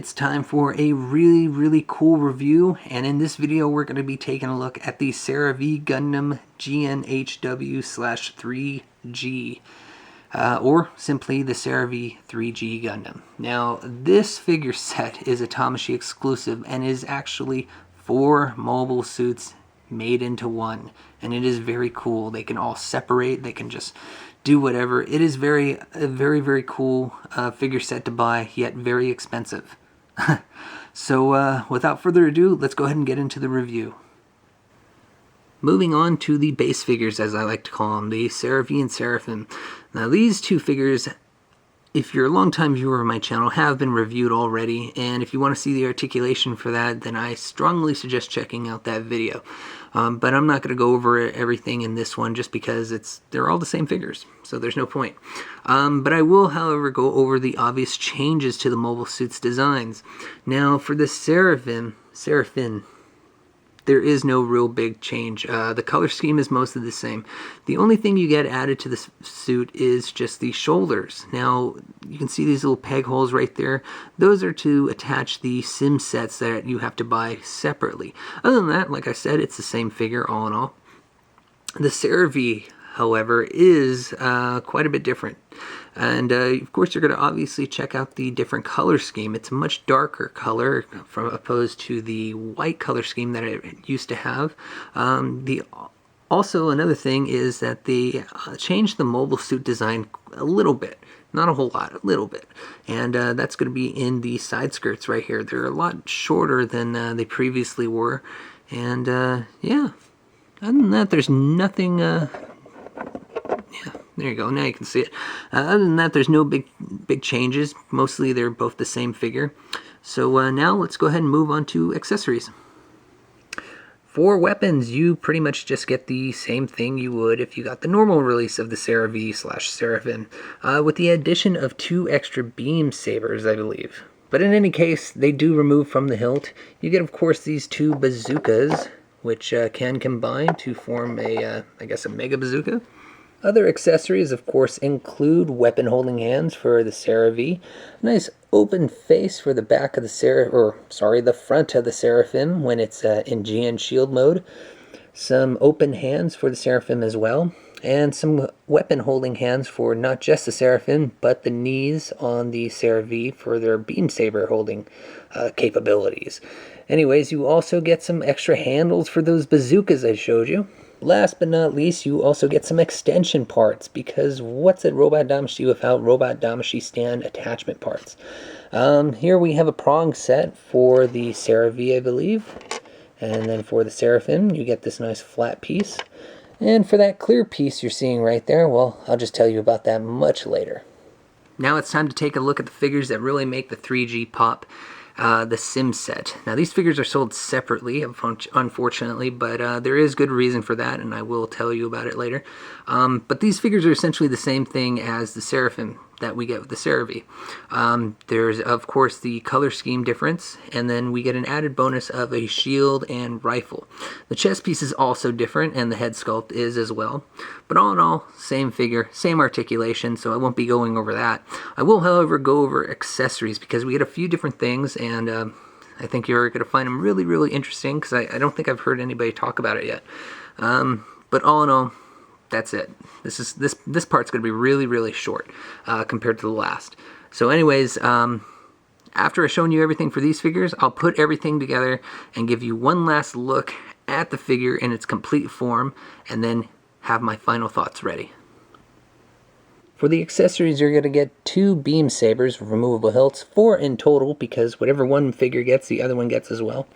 it's time for a really cool review, and in this video we're going to be taking a look at the Seravee Gundam GNHW/3G, or simply the Seravee 3G Gundam. Now this figure set is a Damashii exclusive and is actually 4 mobile suits made into one, and it is very cool. They can all separate, they can just do whatever. It is a very cool figure set to buy, yet very expensive. So without further ado, let's go ahead and get into the review. Moving on to the base figures, as I like to call them, the Seravee and Seraphim. Now these two figures, if you're a long-time viewer of my channel, have been reviewed already, and if you want to see the articulation for that, then I strongly suggest checking out that video. But I'm not going to go over everything in this one just because they're all the same figures, so there's no point. But I will, however, go over the obvious changes to the mobile suits designs. Now, for the Seraphim, there is no real big change. The color scheme is mostly the same. The only thing you get added to this suit is just the shoulders. Now, you can see these little peg holes right there. Those are to attach the sim sets that you have to buy separately. Other than that, like I said, it's the same figure all in all. The Seravee, however, is quite a bit different. And of course you're going to obviously check out the different color scheme. It's a much darker color opposed to the white color scheme that it used to have. Also another thing is that they changed the mobile suit design a little bit. Not a whole lot, a little bit. And that's going to be in the side skirts right here. They're a lot shorter than they previously were. And yeah, other than that, there's nothing... yeah, there you go, now you can see it. Other than that, there's no big changes. Mostly they're both the same figure. So now let's go ahead and move on to accessories. For weapons, you pretty much just get the same thing you would if you got the normal release of the Seravee/Seraphim, with the addition of 2 extra beam sabers, I believe. But in any case, they do remove from the hilt. You get, of course, these 2 bazookas, which can combine to form a, I guess, a mega bazooka. Other accessories, of course, include weapon holding hands for the Seravee, a nice open face for the back of the the front of the Seraphim when it's in GN shield mode, some open hands for the Seraphim as well, and some weapon holding hands for not just the Seraphim, but the knees on the Seravee for their beam saber holding capabilities. Anyways, you also get some extra handles for those bazookas I showed you. Last but not least, you also get some extension parts, because what's a Robot Damashii without Robot Damashii stand attachment parts? Here we have a prong set for the Seravee, I believe, and then for the Seraphim you get this nice flat piece. And for that clear piece you're seeing right there, well, I'll just tell you about that much later. Now it's time to take a look at the figures that really make the 3G pop. The sim set. Now these figures are sold separately, unfortunately, but there is good reason for that, and I will tell you about it later. But these figures are essentially the same thing as the Seraphim that we get with the Seravee. There's, of course, the color scheme difference, and then we get an added bonus of a shield and rifle. The chest piece is also different, and the head sculpt is as well. But all in all, same figure, same articulation, so I won't be going over that. I will, however, go over accessories, because we get a few different things, and I think you're going to find them really interesting, because I don't think I've heard anybody talk about it yet. But all in all, that's it. This part's going to be really short compared to the last. So anyways, after I've shown you everything for these figures, I'll put everything together and give you one last look at the figure in its complete form, and then have my final thoughts ready. For the accessories, you're going to get 2 beam sabers, removable hilts, 4 in total, because whatever one figure gets, the other one gets as well.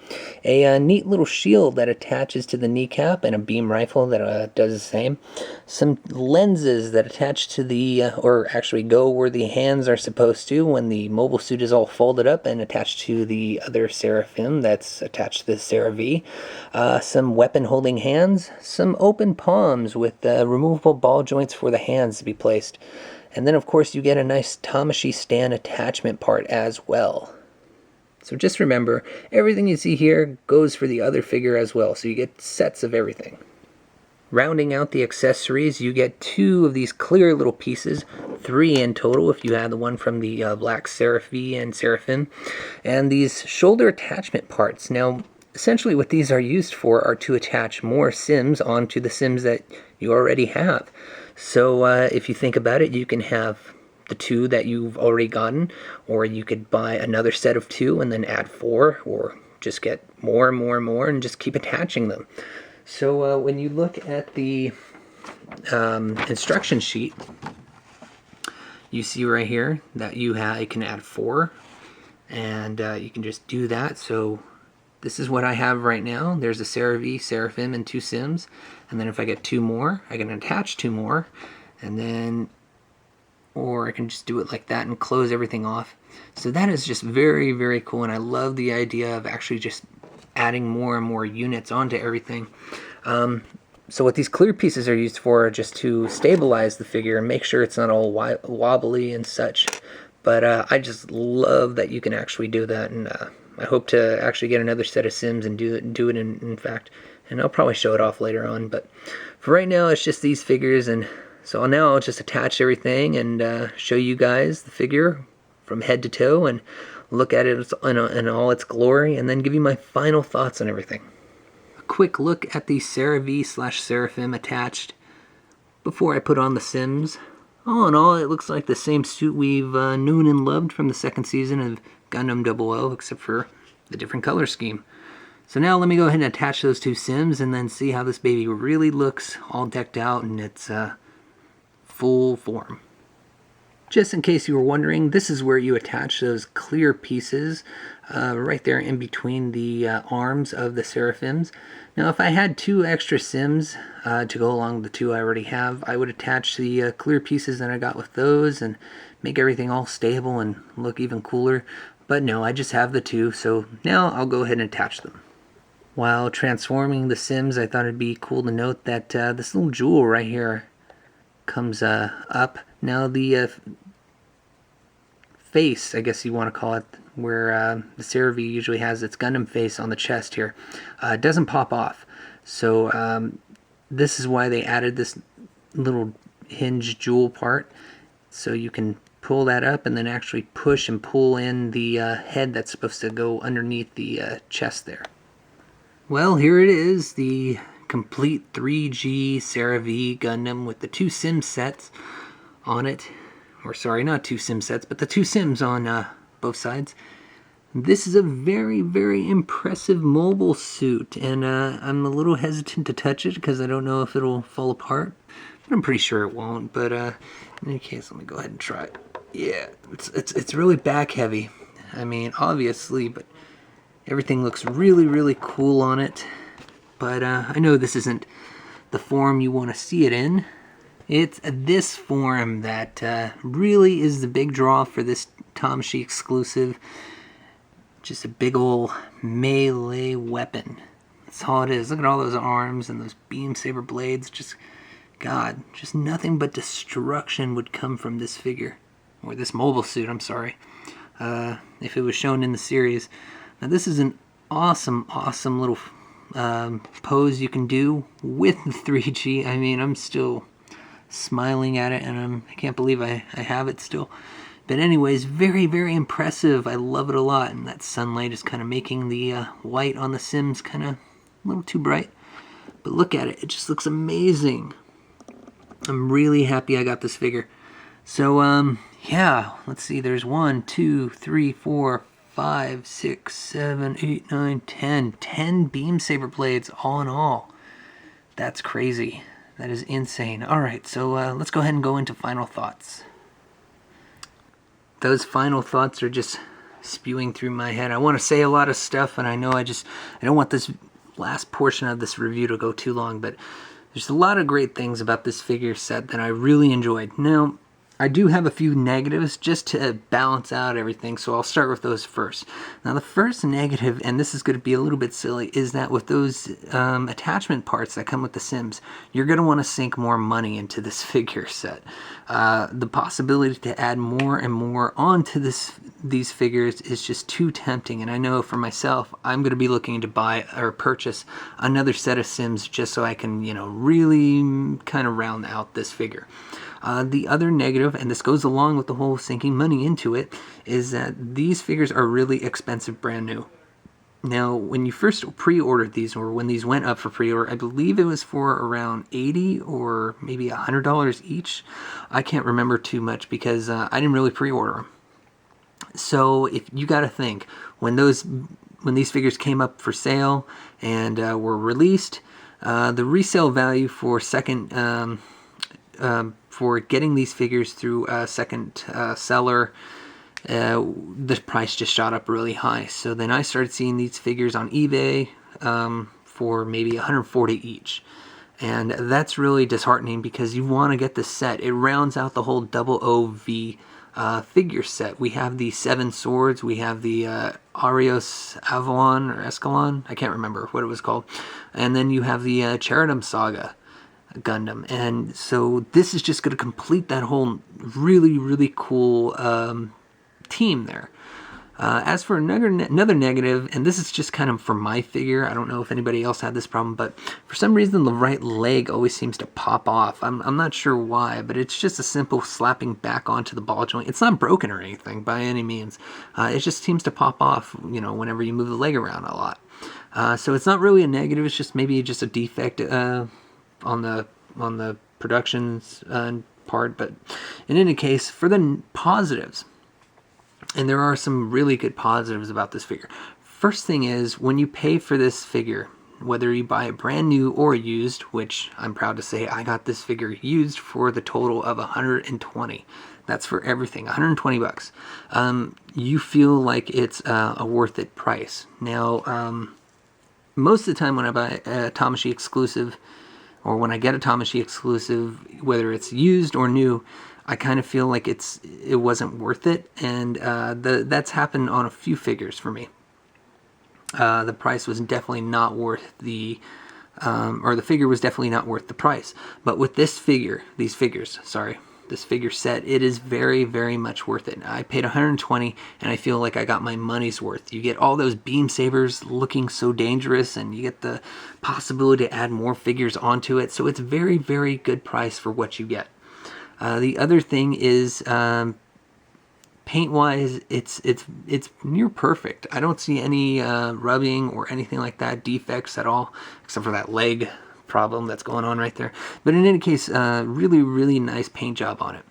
A neat little shield that attaches to the kneecap, and a beam rifle that does the same. Some lenses that attach to the, or actually go where the hands are supposed to when the mobile suit is all folded up and attached to the other Seraphim that's attached to the Seravee. Some weapon holding hands, some open palms with removable ball joints for the hands to be placed. And then, of course, you get a nice Damashii stand attachment part as well. So just remember, everything you see here goes for the other figure as well, so you get sets of everything. Rounding out the accessories, you get 2 of these clear little pieces 3 in total if you had the one from the black Seravee and Seraphim. And these shoulder attachment parts. Now, essentially what these are used for are to attach more Sims onto the Sims that you already have. So if you think about it, you can have the 2 that you've already gotten, or you could buy another set of 2 and then add 4, or just get more and more and more and just keep attaching them. So when you look at the instruction sheet, you see right here that you can add 4, and you can just do that. So this is what I have right now. There's a Seravee, Seraphim, and 2 Sims, and then if I get 2 more, I can attach 2 more, and then, or I can just do it like that and close everything off. So that is just very, very cool, and I love the idea of actually just adding more and more units onto everything. So what these clear pieces are used for are just to stabilize the figure and make sure it's not all wobbly and such. But I just love that you can actually do that, and I hope to actually get another set of Sims and do it in fact, and I'll probably show it off later on. But for right now, it's just these figures, and so now I'll just attach everything and show you guys the figure from head to toe and look at it in all its glory, and then give you my final thoughts on everything. A quick look at the Seravee/Seraphim attached before I put on the Sims. All in all, it looks like the same suit we've known and loved from the second season of Gundam 00, except for the different color scheme. So now let me go ahead and attach those 2 Sims and then see how this baby really looks all decked out in its full form. Just in case you were wondering, this is where you attach those clear pieces right there in between the arms of the Seraphims. Now if I had 2 extra Sims to go along with the 2 I already have, I would attach the clear pieces that I got with those and make everything all stable and look even cooler. But no, I just have the 2, so now I'll go ahead and attach them. While transforming the Sims, I thought it'd be cool to note that this little jewel right here comes up. Now the face, I guess you want to call it, where the Seravee usually has its Gundam face on the chest here, doesn't pop off. So this is why they added this little hinge jewel part, so you can pull that up and then actually push and pull in the head that's supposed to go underneath the chest there. Well, here it is, the complete 3G Seravee Gundam with the 2 Sim sets on it. Or sorry, not 2 Sim sets, but the 2 Sims on both sides. This is a very, very impressive mobile suit, and I'm a little hesitant to touch it because I don't know if it'll fall apart. But I'm pretty sure it won't, but in any case, let me go ahead and try it. Yeah, it's really back heavy. I mean, obviously, but everything looks really, really cool on it. But I know this isn't the form you want to see it in. It's this form that really is the big draw for this Damashii exclusive. Just a big ol' melee weapon. That's all it is. Look at all those arms and those beam saber blades. Just, God, just nothing but destruction would come from this figure. Or this mobile suit, I'm sorry. If it was shown in the series. Now this is an awesome, awesome little pose you can do with the 3G. I mean, I'm still smiling at it, and I can't believe I have it still. But anyways, very, very impressive. I love it a lot, and that sunlight is kind of making the white on the Sims kind of a little too bright. But look at it. It just looks amazing. I'm really happy I got this figure. So, yeah, let's see. There's 1, 2, 3, 4, 5, 6, 7, 8, 9, 10. 10 beam saber blades all in all. That's crazy. That is insane. Alright, so let's go ahead and go into final thoughts. Those final thoughts are just spewing through my head. I want to say a lot of stuff, and I know I don't want this last portion of this review to go too long, but there's a lot of great things about this figure set that I really enjoyed. Now, I do have a few negatives just to balance out everything, so I'll start with those first. Now the first negative, and this is going to be a little bit silly, is that with those attachment parts that come with the Sims, you're going to want to sink more money into this figure set. The possibility to add more and more onto these figures is just too tempting, and I know for myself, I'm going to be looking to buy or purchase another set of Sims just so I can, really kind of round out this figure. The other negative, and this goes along with the whole sinking money into it, is that these figures are really expensive brand new. Now, when you first pre-ordered these, or when these went up for pre-order, I believe it was for around $80 or maybe $100 each. I can't remember too much because I didn't really pre-order them. So if you got to think, when these figures came up for sale and were released, the resale value for for getting these figures through a second seller, the price just shot up really high. So then I started seeing these figures on eBay for maybe 140 each. And that's really disheartening because you want to get the set. It rounds out the whole double OV figure set. We have the 7 swords, we have the Arios Avalon or Escalon, I can't remember what it was called. And then you have the Cheradum Saga Gundam. And so this is just going to complete that whole really, really cool team there. As for another negative, and this is just kind of for my figure, I don't know if anybody else had this problem, but for some reason the right leg always seems to pop off. I'm not sure why, but it's just a simple slapping back onto the ball joint. It's not broken or anything by any means. It just seems to pop off, you know, whenever you move the leg around a lot. So it's not really a negative. It's just maybe just a defect on the production's part. But in any case, for the positives. And there are some really good positives about this figure. First thing is, when you pay for this figure, whether you buy it brand new or used, which I'm proud to say I got this figure used for the total of 120. That's for everything, 120 bucks. You feel like it's a worth it price. Now, most of the time when I buy a Damashii exclusive, or when I get a Damashii exclusive, whether it's used or new, I kind of feel like it wasn't worth it, and that's happened on a few figures for me. The price was definitely not worth the figure was definitely not worth the price. But with this figure set, it is very, very much worth it. I paid 120, and I feel like I got my money's worth. You get all those beam sabers looking so dangerous, and you get the possibility to add more figures onto it. So it's very, very good price for what you get. The other thing is, paint-wise, it's near perfect. I don't see any rubbing or anything like that, defects at all, except for that leg problem that's going on right there. But in any case, really, really nice paint job on it.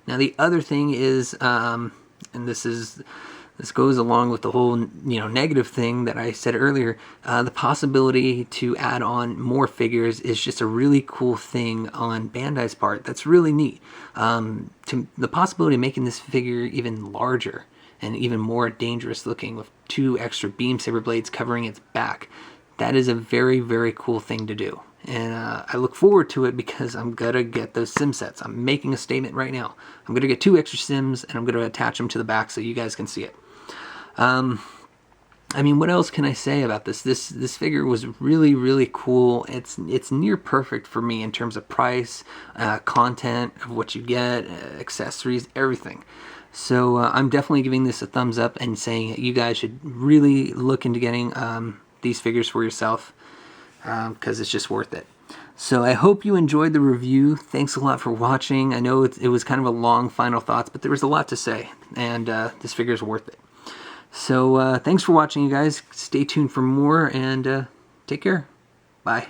Now the other thing is, and this goes along with the whole, you know, negative thing that I said earlier, the possibility to add on more figures is just a really cool thing on Bandai's part. That's really neat. The possibility of making this figure even larger and even more dangerous looking with 2 extra beam saber blades covering its back, that is a very, very cool thing to do. And I look forward to it because I'm going to get those sim sets. I'm making a statement right now. I'm going to get 2 extra sims, and I'm going to attach them to the back so you guys can see it. I mean, what else can I say about this? This figure was really, really cool. It's near perfect for me in terms of price, content of what you get, accessories, everything. So I'm definitely giving this a thumbs up and saying you guys should really look into getting these figures for yourself because it's just worth it. So I hope you enjoyed the review. Thanks a lot for watching. I know it was kind of a long final thoughts, but there was a lot to say, and this figure is worth it. So thanks for watching, you guys. Stay tuned for more, and take care. Bye.